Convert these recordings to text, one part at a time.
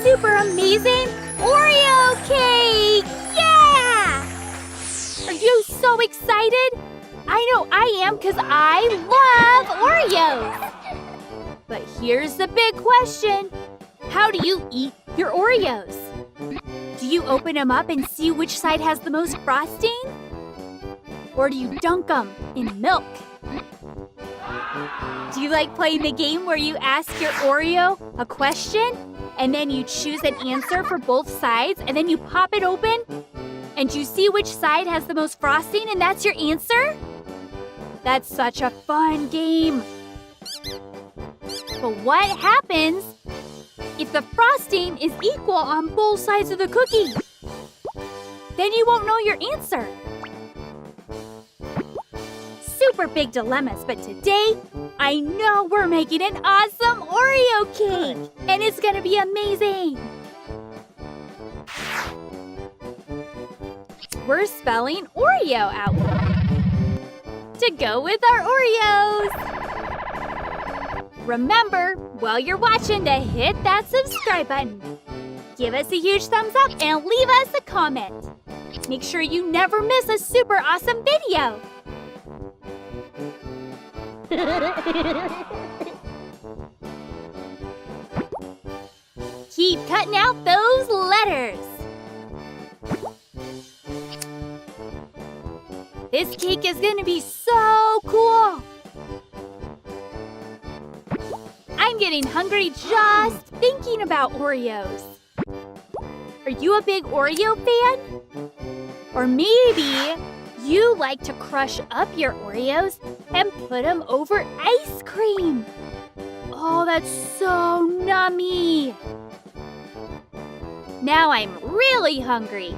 super amazing Oreo cake! Yeah! Are you so excited? I know I am because I love Oreos. But here's the big question. How do you eat your Oreos? Do you open them up and see which side has the most frosting? Or do you dunk them in milk? Do you like playing the game where you ask your Oreo a question and then you choose an answer for both sides and then you pop it open and you see which side has the most frosting and that's your answer? That's such a fun game. But what happens if the frosting is equal on both sides of the cookie? Then you won't know your answer. Super big dilemmas, but today, I know we're making an awesome Oreo cake! And it's gonna be amazing! We're spelling Oreo out to go with our Oreos! Remember, while you're watching, to hit that subscribe button. Give us a huge thumbs up and leave us a comment. Make sure you never miss a super awesome video. Keep cutting out those letters. This cake is going to be so cool. I'm getting hungry just thinking about Oreos. Are you a big Oreo fan? Or maybe you like to crush up your Oreos and put them over ice cream. Oh, that's so yummy. Now I'm really hungry.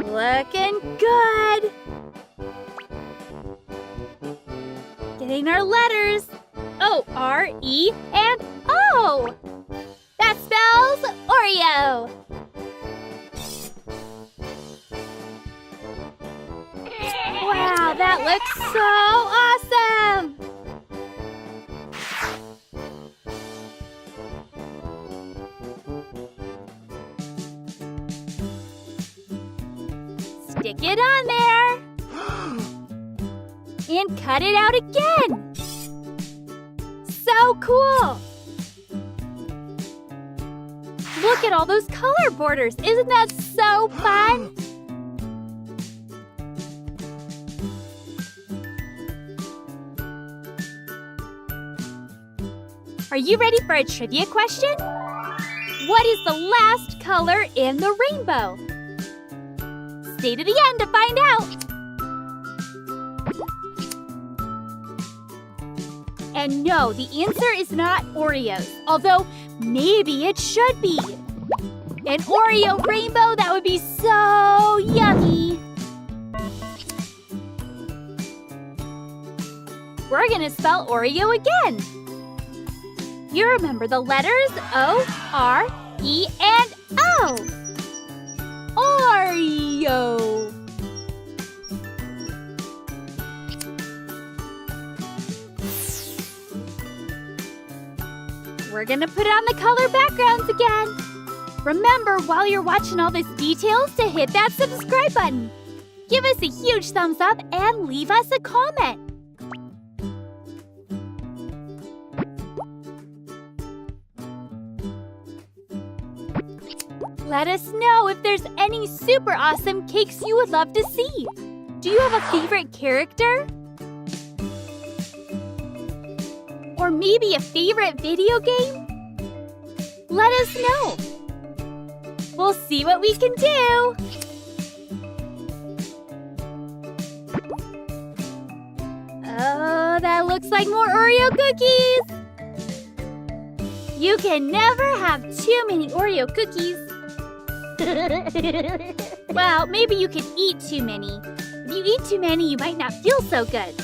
Looking good. Getting our letters. O-R-E and O. That spells Oreo. Wow, that looks so awesome. Stick it on there. And cut it out again. So cool. Look at all those color borders. Isn't that so fun? Are you ready for a trivia question? What is the last color in the rainbow? Stay to the end to find out. And no, the answer is not Oreos, although maybe it should be. An Oreo rainbow, that would be so yummy. We're gonna spell Oreo again. You remember the letters O, R, E, and O. Oreo. We're gonna put on the color backgrounds again. Remember, while you're watching all these details, to hit that subscribe button. Give us a huge thumbs up and leave us a comment. Let us know if there's any super awesome cakes you would love to see. Do you have a favorite character? Or maybe a favorite video game? Let us know. We'll see what we can do. Oh, that looks like more Oreo cookies. You can never have too many Oreo cookies. Well, maybe you could eat too many. If you eat too many, you might not feel so good.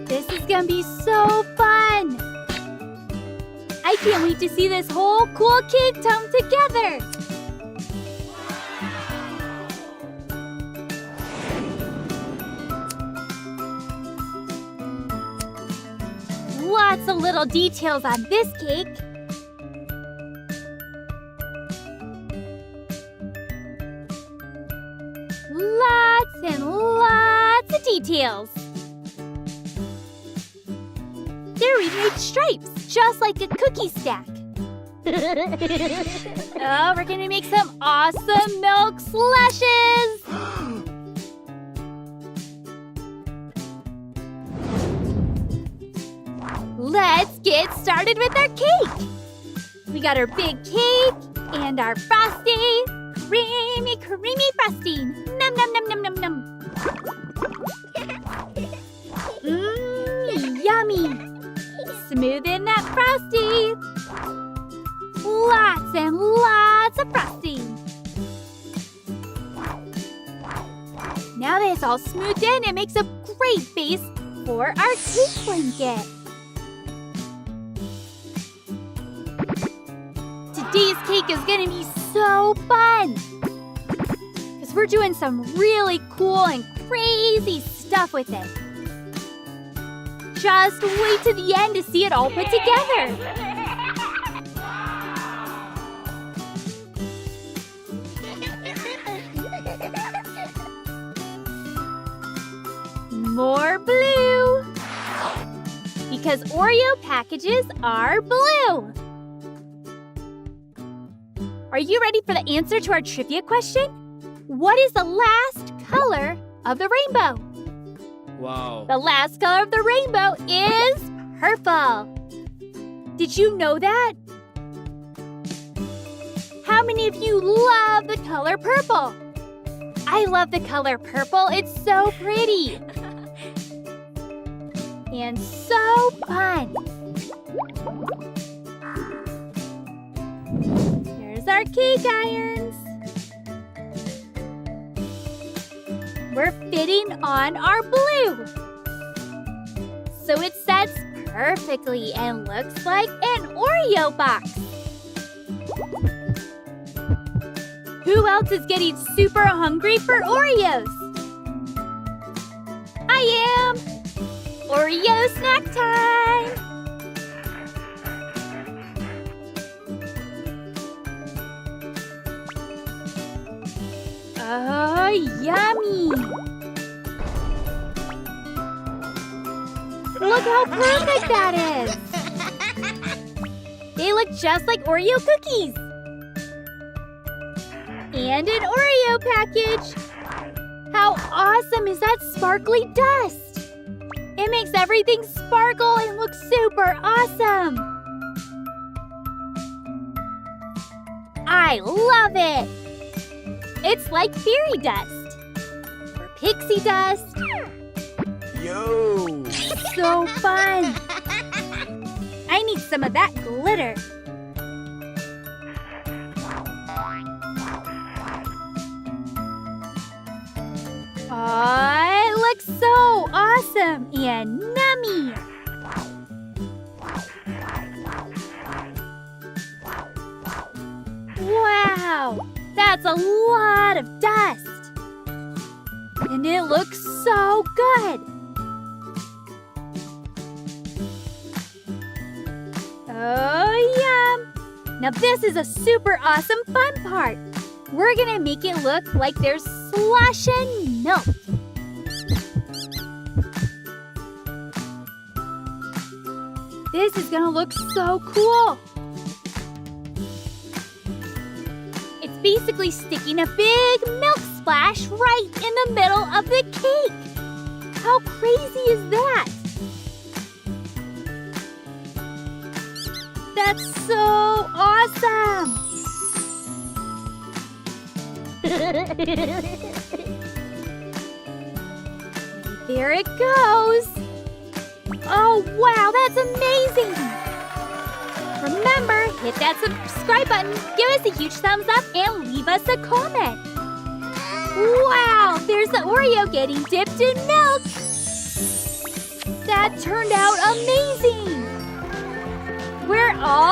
This is gonna be so fun! I can't wait to see this whole cool cake come together. Lots of little details on this cake. Lots and lots of details. There we made stripes, just like a cookie stack. Oh, we're gonna make some awesome milk slushes. Let's get started with our cake. We got our big cake and our frosting. Creamy, creamy frosting. Nom, nom, nom, nom, nom, nom. Mmm, yummy. Smoothing that frosting. Lots and lots of frosting. Now that it's all smoothed in, it makes a great base for our cake blanket. Today's cake is gonna be so fun because we're doing some really cool and crazy stuff with it. Just wait to the end to see it all put together. More blue because Oreo packages are blue. Are you ready for the answer to our trivia question? What is the last color of the rainbow? Wow. The last color of the rainbow is purple. Did you know that? How many of you love the color purple? I love the color purple. It's so pretty. And so fun. Here's our cake irons. We're fitting on our blue. So it sets perfectly and looks like an Oreo box. Who else is getting super hungry for Oreos? I am! Oreo snack time! Oh, yummy! Look how perfect that is! They look just like Oreo cookies! And an Oreo package! How awesome is that sparkly dust? It makes everything sparkle and look super awesome! I love it! It's like fairy dust or pixie dust. Yo! So fun! I need some of that glitter. Aw, it looks so awesome and nummy. Wow, that's a lot of dust. And it looks so good. Oh, yum. Now this is a super awesome fun part. We're gonna make it look like there's slush and milk. This is gonna look so cool. It's basically sticking a big milk splash right in the middle of the cake. How crazy is that? That's so awesome! There it goes! Oh, wow, that's amazing! Remember, hit that subscribe button, give us a huge thumbs up, and leave us a comment. Wow, there's the Oreo getting dipped in milk! That turned out amazing! We're all